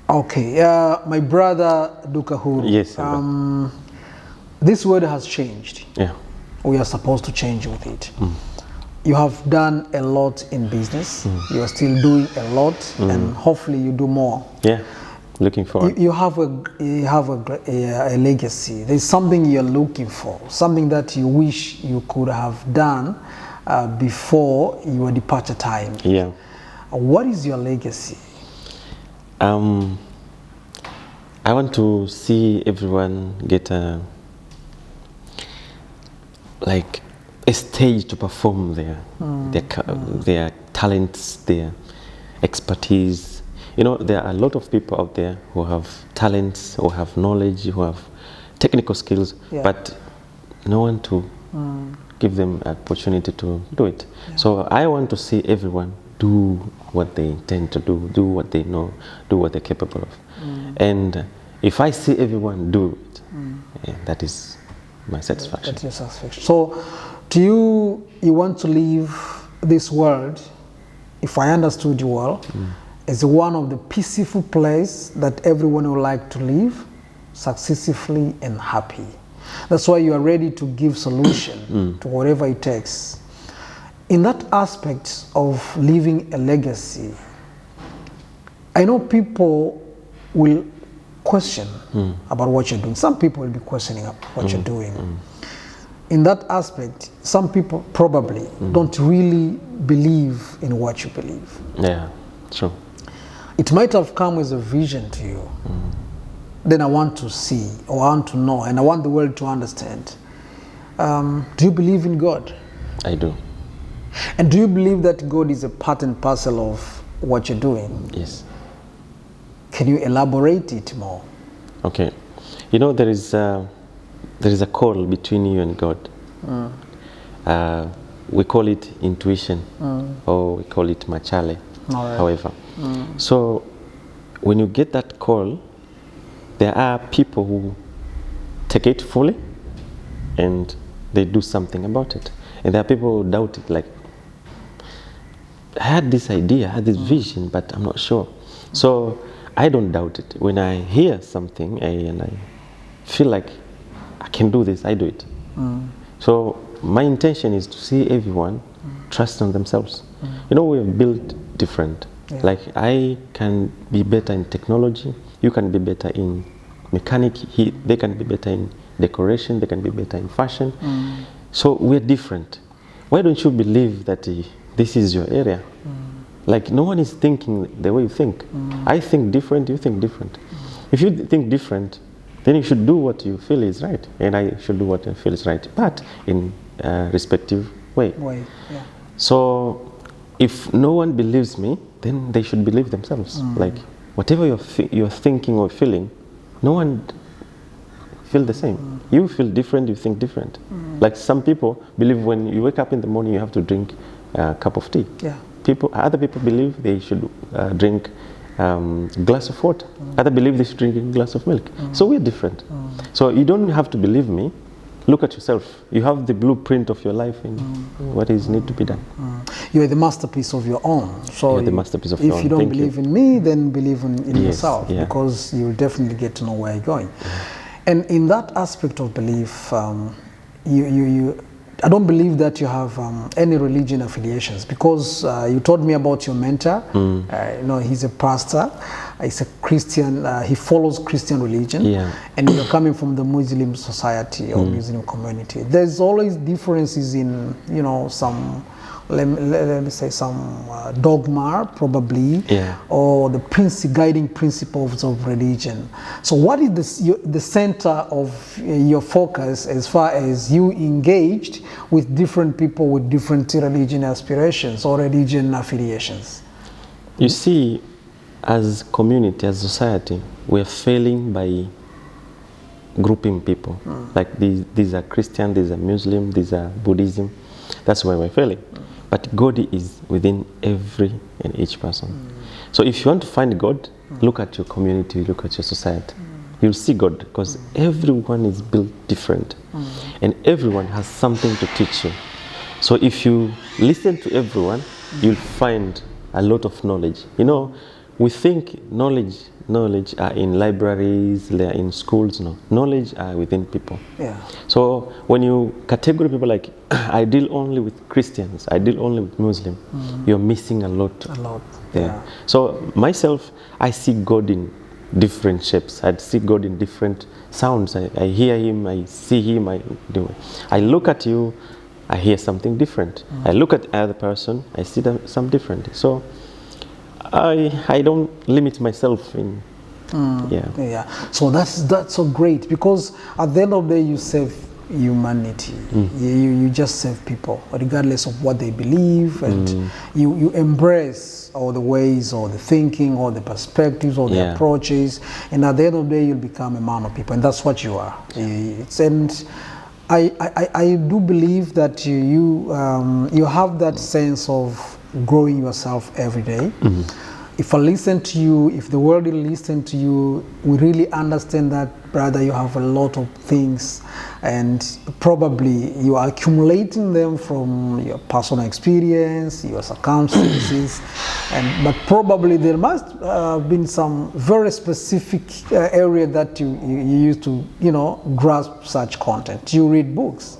Okay, my brother Duka Huru. Yes, this world has changed. yeah. We are supposed to change with it. You have done a lot in business. You are still doing a lot, and hopefully you do more. Yeah, looking forward. You have a legacy. There's something you're looking for, something that you wish you could have done before your departure time. Yeah. What is your legacy? I want to see everyone get like a stage to perform their talents, their expertise. You know, there are a lot of people out there who have talents, who have knowledge, who have technical skills, but no one to give them an opportunity to do it. Yeah. So I want to see everyone do what they intend to do what they know, do what they're capable of. And if I see everyone do it, that is my satisfaction. That's your satisfaction. So, do you want to leave this world, if I understood you well, as one of the peaceful place that everyone would like to live successfully and happy? That's why you are ready to give solution to whatever it takes. In that aspect of leaving a legacy, I know people will question about what you're doing. Some people will be questioning what you're doing. In that aspect, some people probably don't really believe in what you believe. Yeah, true. It might have come as a vision to you. Then I want to see, or I want to know, and I want the world to understand. Do you believe in God? I do. And do you believe that God is a part and parcel of what you're doing? Yes. Can you elaborate it more? Okay. You know, there is a call between you and God. We call it intuition, or we call it machale, however. So when you get that call, there are people who take it fully and they do something about it. And there are people who doubt it, like, I had this idea, I had this vision, but I'm not sure. So I don't doubt it. When I hear something and I feel like I can do this, I do it. So my intention is to see everyone trust on themselves. You know, we're built different. Yeah. Like, I can be better in technology, you can be better in mechanic, they can be better in decoration, they can be better in fashion. So we're different. Why don't you believe that this is your area? Like, no one is thinking the way you think. I think different, you think different. If you think different, then you should do what you feel is right, and I should do what I feel is right, but in a respective way. Yeah. So if no one believes me, then they should believe themselves. Like, whatever you're thinking or feeling, no one feel the same. You feel different, you think different. Like, some people believe when you wake up in the morning you have to drink a cup of tea. Yeah. Other people believe they should drink glass of water. Others believe they should drink a glass of milk. So we're different. So you don't have to believe me. Look at yourself. You have the blueprint of your life and what is need to be done. You're the masterpiece of your own. So you're the masterpiece of your own. If you don't believe in me, then believe in yourself, yeah. because you'll definitely get to know where you're going. And in that aspect of belief, I don't believe that you have any religion affiliations, because you told me about your mentor. You know, he's a pastor, he's a Christian, he follows Christian religion, and you're coming from the Muslim society or Muslim community. There's always differences in, you know, some, let me say, some dogma probably, or the guiding principles of religion. So what is the center of your focus as far as you engaged with different people with different religion aspirations or religion affiliations? You see, as community, as society, we're failing by grouping people. Like, these are Christian, these are Muslim, these are Buddhism. That's why we're failing. But God is within every and each person. So if you want to find God, look at your community, look at your society. You'll see God, because everyone is built different. And everyone has something to teach you. So if you listen to everyone, you'll find a lot of knowledge. You know, we think knowledge knowledge are in libraries, they are in schools. No, knowledge are within people. Yeah. So when you categorize people like, I deal only with Christians, I deal only with Muslim, you're missing a lot. A lot. There. Yeah. So myself, I see God in different shapes. I see God in different sounds. I hear Him, I see Him. I look at you, I hear something different. I look at the other person, I see some different. So I don't limit myself in. Yeah. So that's so great, because at the end of the day you save humanity. You just save people regardless of what they believe, and you embrace all the ways or the thinking or the perspectives or the approaches, and at the end of the day you'll become a man of people, and that's what you are. And I do believe that you have that sense of growing yourself every day. If I listen to you, if the world will listen to you, we really understand that, brother, you have a lot of things, and probably you are accumulating them from your personal experience, your circumstances, but probably there must have been some very specific area that you used to, grasp such content. You read books.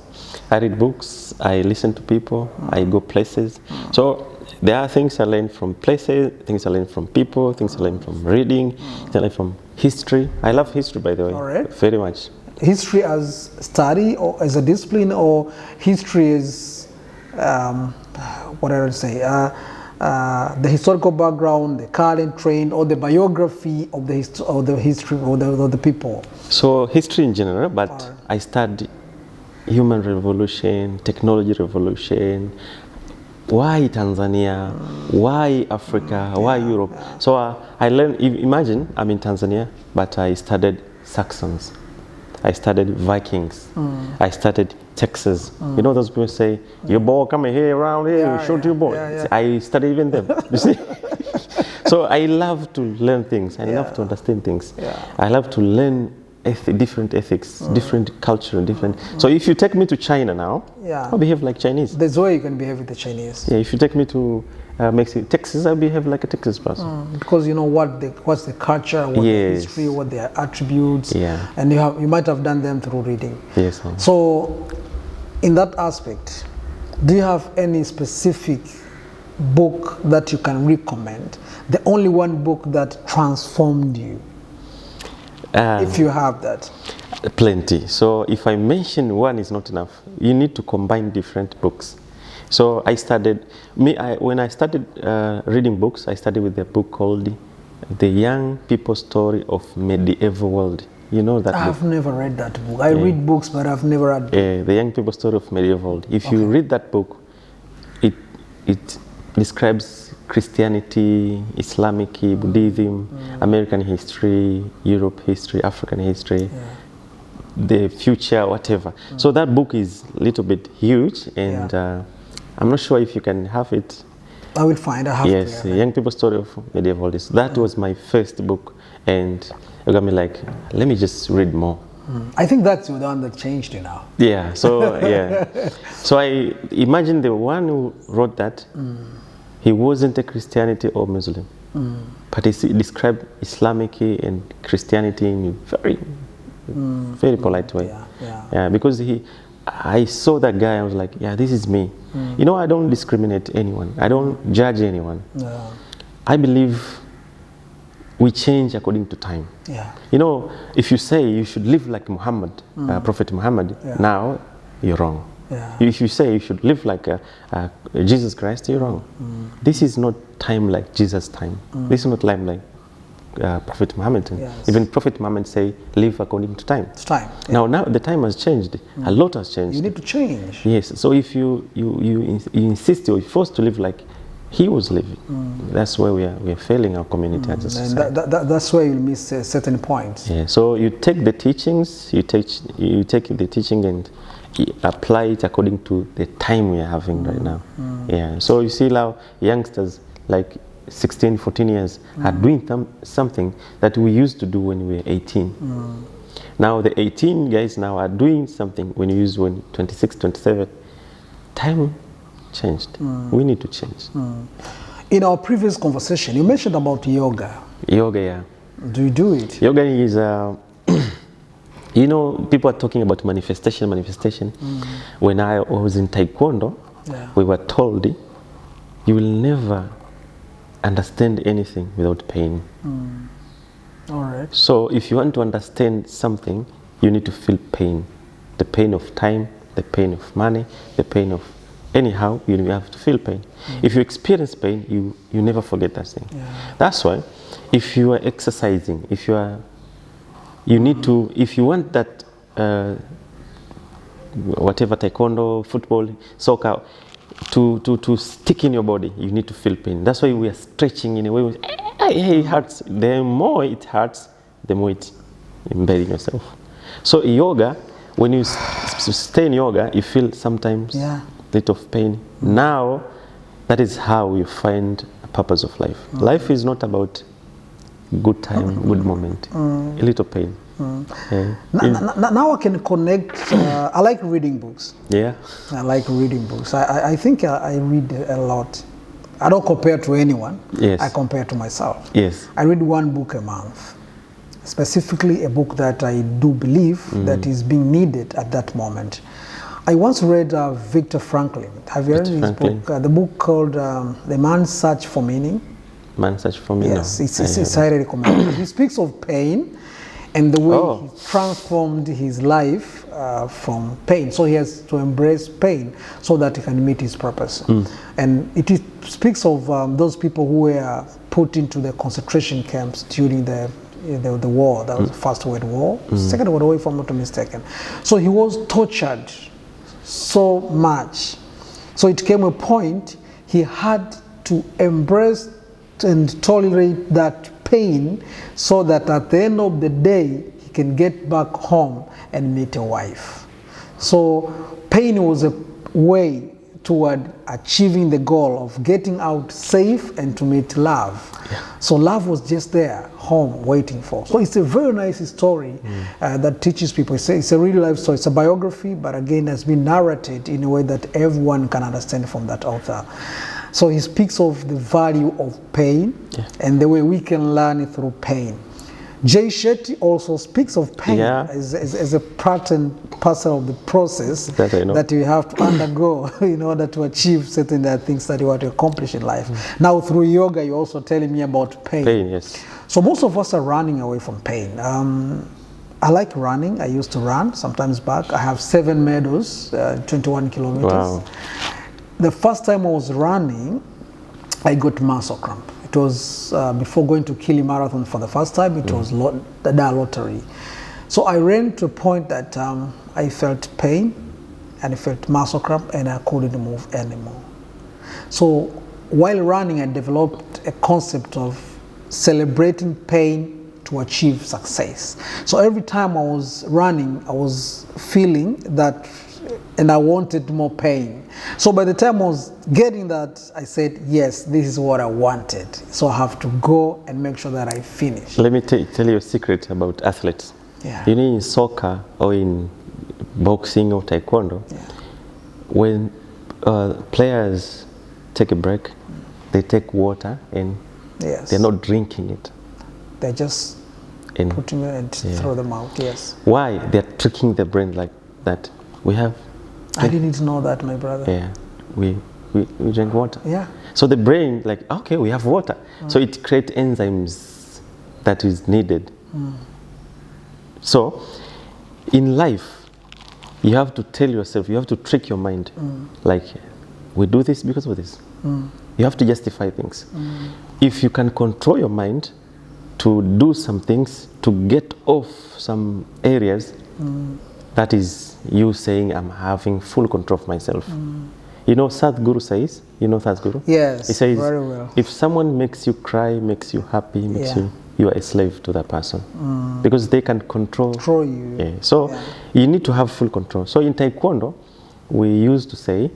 I read books, I listen to people, I go places. So there are things I learn from places, things I learn from people, things I learn from reading, things I learn from history. I love history, by the way, very much. History as study or as a discipline, or history is, what I would say, the historical background, the current trend, or the biography of the history or the people? So history in general, but I studied human revolution, technology revolution. Why Tanzania? Why Africa? Why Europe? So I learned, imagine I'm in Tanzania, but I studied Saxons. I studied Vikings. I studied Texas. You know those people say, your boy coming here around here, shoot your boy. I studied even them, you see? So I love to learn things. I love to understand things. I love to learn different ethics, different culture, different. So if you take me to China now, I'll behave like Chinese. There's way you can behave with the Chinese. Yeah, if you take me to Mexico, Texas, I'll behave like a Texas person. Because you know what's the culture, what the history, what their attributes, and you might have done them through reading. Yes. So, in that aspect, do you have any specific book that you can recommend? The only one book that transformed you? If you have that. Plenty. So if I mention one is not enough. You need to combine different books. So I started, when I started reading books, I started with a book called The Young People's Story of Medieval World. You know that I've book? never read that book. I read books, but I've never read The Young People's Story of Medieval World. If you read that book, it describes Christianity, Islamic, Buddhism, American history, Europe history, African history, the future, whatever. So that book is a little bit huge, and I'm not sure if you can have it. I will find. I have Yes, The Young People's Story of Medieval. That was my first book, and it got me like, let me just read more. I think that's the one that changed you now. Yeah. So so I imagine the one who wrote that. He wasn't a Christianity or Muslim, but he described Islamic and Christianity in a very polite way. Yeah, because I saw that guy, I was like, yeah, this is me. You know, I don't discriminate anyone. I don't judge anyone. I believe we change according to time. You know, if you say you should live like Muhammad, Prophet Muhammad, now you're wrong. If you say you should live like Jesus Christ, you're wrong. This is not time like Jesus' time. This is not time like Prophet Muhammad. Even Prophet Muhammad say, live according to time. It's time. Now the time has changed. A lot has changed. You need to change. Yes. So if you insist or you're forced to live like he was living, that's where we are failing our community as a society. That's where you miss certain points. Yeah. So you take the teachings, you take the teaching and apply it according to the time we are having right now. Yeah. So you see now youngsters like 16, 14 years are doing something that we used to do when we were 18. Now the 18 guys now are doing something when 26, 27. Time changed. We need to change. In our previous conversation, you mentioned about yoga. Yoga, yeah. Do you do it? Yoga is, you know, people are talking about manifestation. When I was in Taekwondo, we were told you will never understand anything without pain. All right. So if you want to understand something, you need to feel pain. The pain of time, the pain of money, the pain of anyhow, you have to feel pain. If you experience pain, you never forget that thing. That's why if you are exercising, you need to, if you want that whatever, taekwondo, football, soccer, to stick in your body, you need to feel pain. That's why we are stretching in a way. It hurts. The more it hurts, the more it's embedding yourself. So yoga, when you stay in yoga, you feel sometimes a little of pain. Now, that is how you find a purpose of life. Life is not about good time, good moment, a little pain. Now I can connect. I like reading books. Yeah. I like reading books. I think I read a lot. I don't compare to anyone. Yes. I compare to myself. Yes. I read one book a month. Specifically a book that I do believe that is being needed at that moment. I once read Viktor Franklin. Have you read his book? The book called The Man's Search for Meaning. Man's Search for Meaning. Yes, it's highly recommended. He speaks of pain and the way he transformed his life from pain. So he has to embrace pain so that he can meet his purpose. And it speaks of those people who were put into the concentration camps during the war. That was the First World War, Second World War, if I'm not mistaken. So he was tortured so much. So it came a point he had to embrace and tolerate that pain so that at the end of the day he can get back home and meet a wife. So pain was a way toward achieving the goal of getting out safe and to meet love. So love was just there, home, waiting for. So it's a very nice story that teaches people. It's a real life story. It's a biography, but again, has been narrated in a way that everyone can understand from that author. So he speaks of the value of pain and the way we can learn it through pain. Jay Shetty also speaks of pain as a part and parcel of the process that you have to undergo in order to achieve certain things that you want to accomplish in life. Now through yoga, you're also telling me about pain. Pain, yes. So most of us are running away from pain. I like running. I used to run sometimes back. I have 7 medals, 21 kilometers. Wow. The first time I was running, I got muscle cramp. It was before going to Kili Marathon for the first time. It was the lottery. So I ran to a point that I felt pain and I felt muscle cramp and I couldn't move anymore. So while running, I developed a concept of celebrating pain to achieve success. So every time I was running, I was feeling that and I wanted more pain. So by the time I was getting that, I said, yes, this is what I wanted. So I have to go and make sure that I finish. Let me tell you a secret about athletes. You know, in soccer or in boxing or taekwondo, when players take a break, they take water and they're not drinking it. They're just putting it and throw them out, Why? They're tricking the brain like that. I didn't know that, my brother. Yeah, we drink water. Yeah. So the brain, like, okay, we have water. So it creates enzymes that is needed. So in life, you have to tell yourself, you have to trick your mind. Like, we do this because of this. You have to justify things. If you can control your mind to do some things, to get off some areas, that is you saying, I'm having full control of myself. You know, Sadhguru says, you know Sadhguru? Yes, he says, very well. If someone makes you cry, makes you happy, you are a slave to that person. Because they can control you. So you need to have full control. So in Taekwondo, we used to say,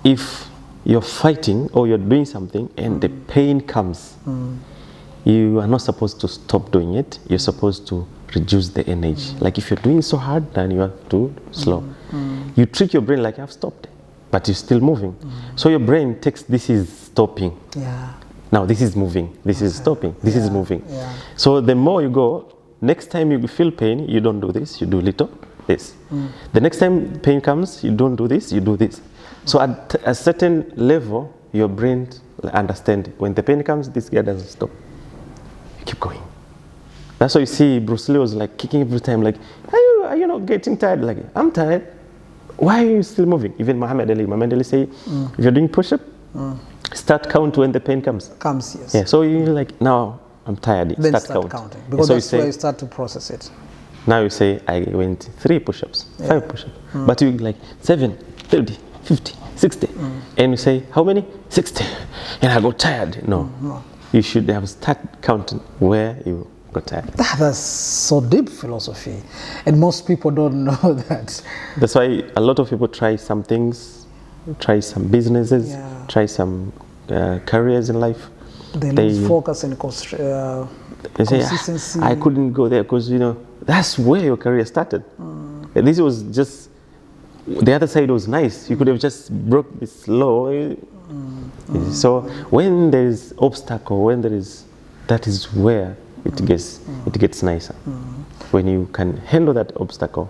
if you're fighting or you're doing something and the pain comes, you are not supposed to stop doing it. You're supposed to reduce the energy. Like if you're doing so hard, then you have to slow. You trick your brain like I've stopped, but you're still moving. So your brain takes this is stopping. Now this is moving, this is stopping, this is moving. Yeah. So the more you go, next time you feel pain, you don't do this, you do little this. The next time pain comes, you don't do this, you do this. So at a certain level, your brain understands when the pain comes, this guy doesn't stop. You keep going. That's why you see Bruce Lee was like kicking every time, like, are you not getting tired? Like, I'm tired. Why are you still moving? Even Muhammad Ali say, if you're doing push-up, start count when the pain comes. Yes. Yeah. So you're like, now I'm tired. Then start counting, because that's where you start to process it. Now you say, I went 3 push-ups, 5 push-ups, but you like 7, 30, 50, 60, and you say, how many? 60, and I got tired. No, you should have started counting where you got tired. That's so deep philosophy, and most people don't know that. That's why a lot of people try some things, try some businesses, try some careers in life. They lose focus and consistency. I couldn't go there because, you know, that's where your career started. This was just, the other side was nice. You could have just broke this law. So when there is obstacle, when there is, that is where it gets nicer. When you can handle that obstacle.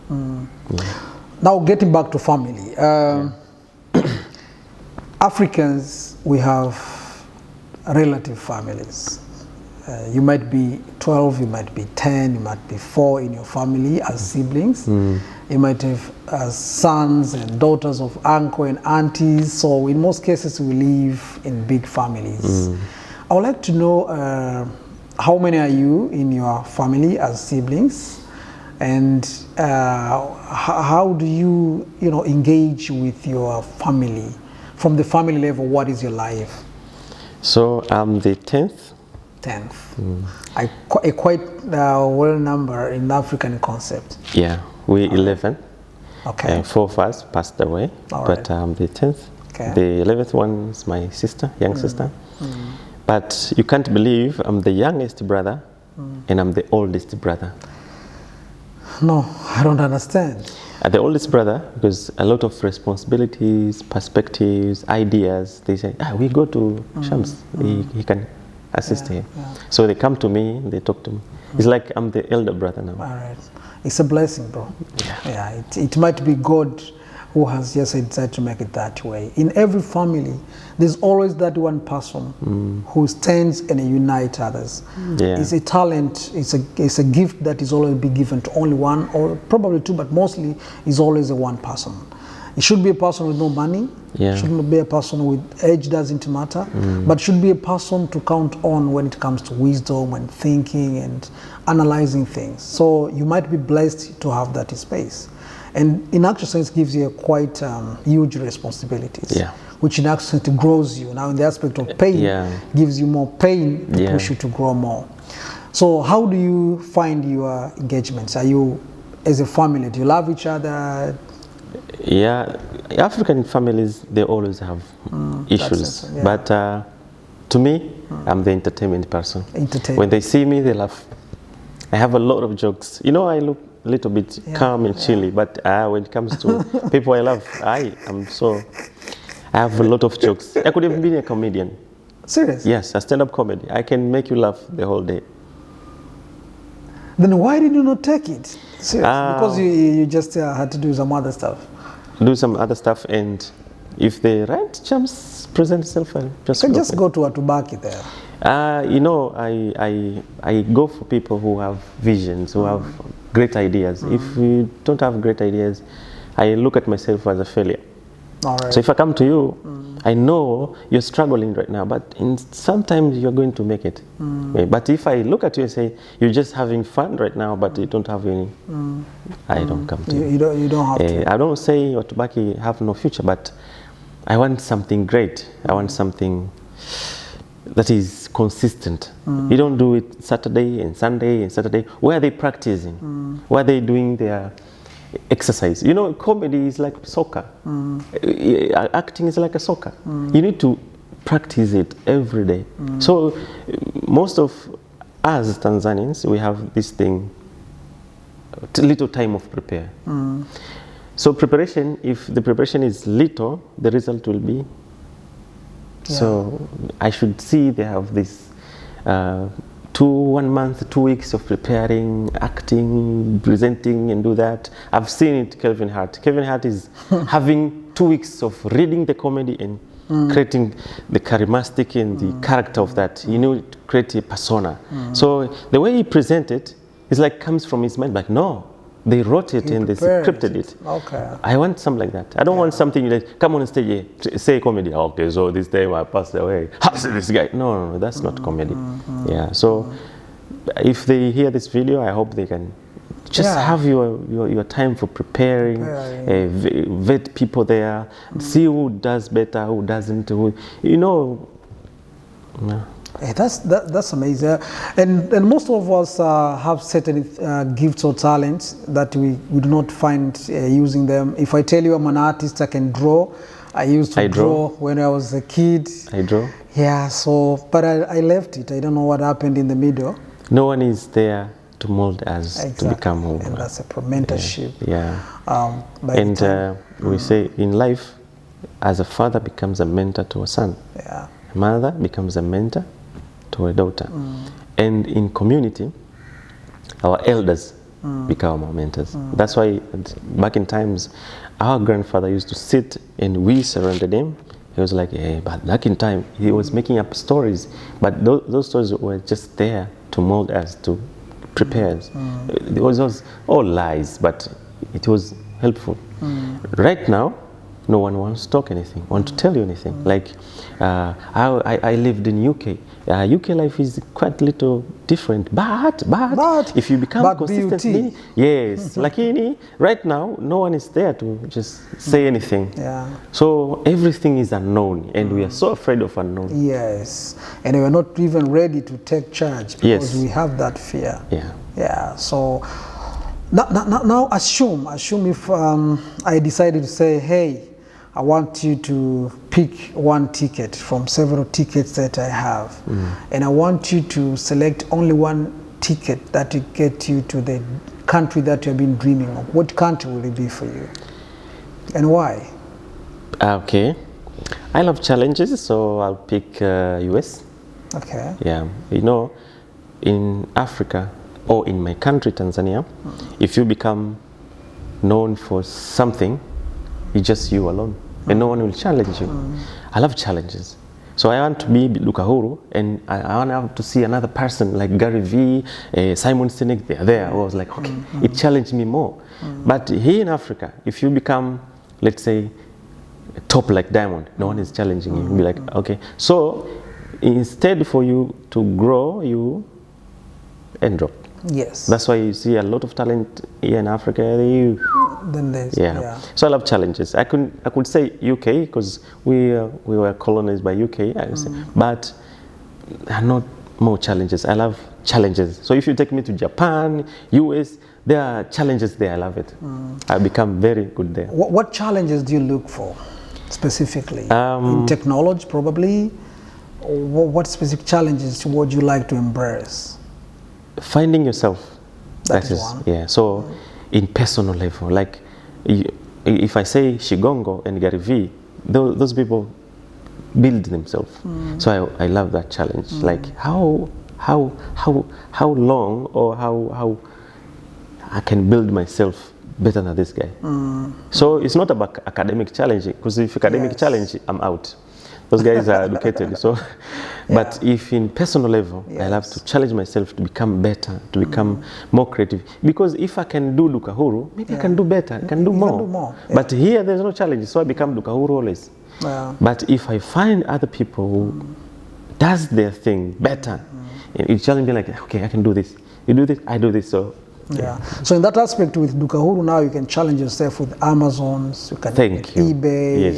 Now getting back to family. Africans, we have relative families. You might be 12, you might be 10, you might be 4 in your family as siblings. You might have sons and daughters of uncle and aunties. So in most cases, we live in big families. I would like to know how many are you in your family as siblings, and how do you, engage with your family? From the family level, what is your life? So I'm the 10th. 10th. A quite well number in the African concept. Yeah, we 11. Okay. 4 of us passed away, but I'm the 10th. Okay. The 11th one is my sister, young sister. But you can't believe I'm the youngest brother and I'm the oldest brother. No, I don't understand. The oldest brother, because a lot of responsibilities, perspectives, ideas, they say, we go to Shams, he can assist him. So they come to me, they talk to me. It's like I'm the elder brother now. All right. It's a blessing, bro. It might be God who has just decided to make it that way. In every family, there's always that one person who stands and unites others. It's a talent, it's a gift that is always be given to only one, or probably 2, but mostly is always a one person. It should be a person with no money. It shouldn't be a person with age, doesn't matter, but should be a person to count on when it comes to wisdom and thinking and analyzing things. So you might be blessed to have that space. And in actual sense gives you a quite huge responsibilities, which in actual sense grows you. Now in the aspect of pain, gives you more pain to push you to grow more. So how do you find your engagements? Are you, as a family, do you love each other? Yeah, African families, they always have issues. But to me, I'm the entertainment person. When they see me, they laugh. I have a lot of jokes. You know, I look a little bit calm and chilly, but when it comes to people I love, I have a lot of jokes. I could even be a comedian. Serious? Yes, a stand-up comedy. I can make you laugh the whole day. Then why did you not take it? Serious? Because you just had to do some other stuff. Do some other stuff, and if the right chance present itself, I'll just go to Atubaki there. You know, I go for people who have visions, who have great ideas. If you don't have great ideas, I look at myself as a failure. All right. So if I come to you, I know you're struggling right now, but sometimes you're going to make it. But if I look at you and say, you're just having fun right now, but you don't have any, I don't come to you. You don't have to. I don't say Watubaki have no future, but I want something great. I want something that is consistent. You don't do it Saturday and Sunday and Saturday. Where are they practicing? Where are they doing their exercise? You know, comedy is like soccer. Acting is like a soccer. You need to practice it every day. So most of us Tanzanians, we have this thing, little time of prepare. So preparation, if the preparation is little, the result will be So I should see they have this 1 month, 2 weeks of preparing, acting, presenting, and do that. I've seen it, Kevin Hart. Kevin Hart is having 2 weeks of reading the comedy and creating the charismatic and the character of that. You know, to create a persona. So the way he presented is like comes from his mind. Like, no, they wrote it and they scripted it. Okay. I want something like that. I don't want something like, come on stage, say comedy. Okay, so this day I passed away. How's this guy? No, that's not comedy. Yeah, so if they hear this video, I hope they can just have your time for preparing, vet people there, see who does better, who doesn't, who, you know. Yeah. Hey, that's amazing, and most of us have certain gifts or talents that we do not find using them. If I tell you I'm an artist, I can draw. I used to draw when I was a kid. I draw. Yeah, so but I left it. I don't know what happened in the middle. No one is there to mold us to become who. And that's a mentorship. Yeah. And we say in life, as a father becomes a mentor to a son. Yeah. A mother becomes a mentor to a daughter. And in community, our elders become our mentors. That's why back in times, our grandfather used to sit and we surrounded him. He was like, hey, but back in time, he was making up stories. But those stories were just there to mold us, to prepare us. It was all lies, but it was helpful. Right now, no one wants to talk anything, want to tell you anything. Like, I lived in UK. UK life is quite little different, but if you become consistently, yes, lakini right now, no one is there to just say anything. Yeah. So everything is unknown, and we are so afraid of unknown. Yes, and we are not even ready to take charge because we have that fear. Yeah. Yeah. So now assume if I decided to say, hey, I want you to pick one ticket from several tickets that I have, and I want you to select only one ticket that will get you to the country that you have been dreaming of. What country will it be for you, and why? Okay, I love challenges, so I'll pick US. Okay. Yeah, you know, in Africa or in my country, Tanzania, if you become known for something, it's just you alone, and no one will challenge you. I love challenges. So I want to be Duka Huru, and I want to see another person like Gary V, Simon Sinek, they're there. I was like, okay, it challenged me more. But here in Africa, if you become, let's say, top like Diamond, no one is challenging you. You'll be like, okay. So instead for you to grow, you end drop. Yes. That's why you see a lot of talent here in Africa. Then there's, So I love challenges. I could say UK because we were colonized by UK, I would say. But not more challenges. I love challenges. So if you take me to Japan, US, there are challenges there. I love it. I become very good there. What challenges do you look for specifically? In technology, probably. What specific challenges would you like to embrace? Finding yourself. That is one. Yeah. So in personal level, like if I say Shigongo and Gary V, those people build themselves. So I love that challenge. Like how long or how I can build myself better than this guy. So it's not about academic challenge, because if academic challenge, I'm out. Those guys are educated. So, but if in personal level, I love to challenge myself to become better, to become more creative. Because if I can do Duka Huru, maybe I can do better, I can do more. But here there's no challenge, so I become Duka Huru always. But if I find other people who does their thing better, it challenge me like, okay, I can do this. You do this, I do this. So. So in that aspect with Duka Huru now you can challenge yourself with Amazons, you can eBay and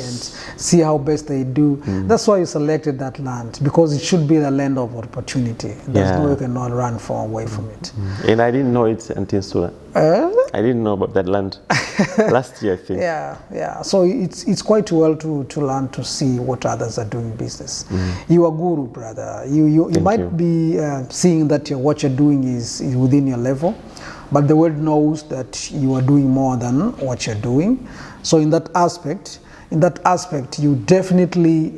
see how best they do. That's why you selected that land, because it should be the land of opportunity. There's no way you cannot run far away from it. And I didn't know it until soon. I didn't know about that land last year, I think. So it's quite well to learn to see what others are doing business. You are guru, brother. You might be seeing that what you're doing is within your level, but the world knows that you are doing more than what you're doing. So in that aspect, in that aspect, you definitely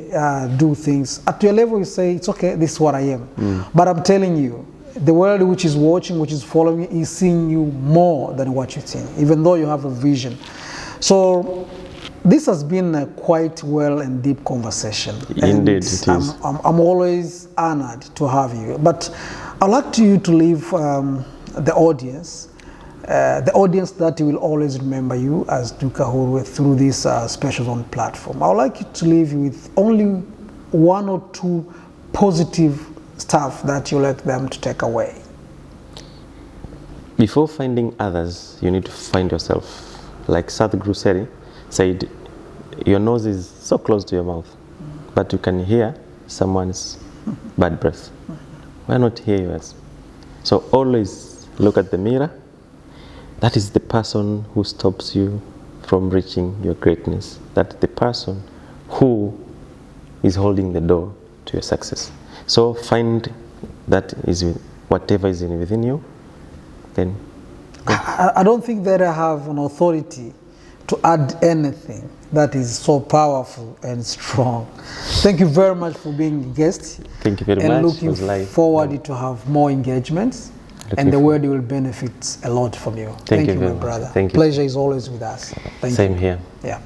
do things. At your level, you say, it's okay, this is what I am. But I'm telling you, the world which is watching, which is following, is seeing you more than what you think, even though you have a vision. So this has been a quite well and deep conversation. Indeed, it is. I'm always honored to have you. But I'd like you to leave the audience that will always remember you as Duka Huru through this Special Zone platform. I would like you to leave you with only one or two positive stuff that you like them to take away. Before finding others, you need to find yourself. Like Sadhguru said, your nose is so close to your mouth, but you can hear someone's bad breath. Why not hear yours? So always look at the mirror. That is the person who stops you from reaching your greatness. That's the person who is holding the door to your success. So find that is whatever is within you, then I don't think that I have an authority to add anything that is so powerful and strong. Thank you very much for being a guest. Thank you very much. And looking forward to have more engagements, and the world will benefit a lot from you. Thank you, my brother. Thank you. Pleasure is always with us. Thank you. Same here. Yeah.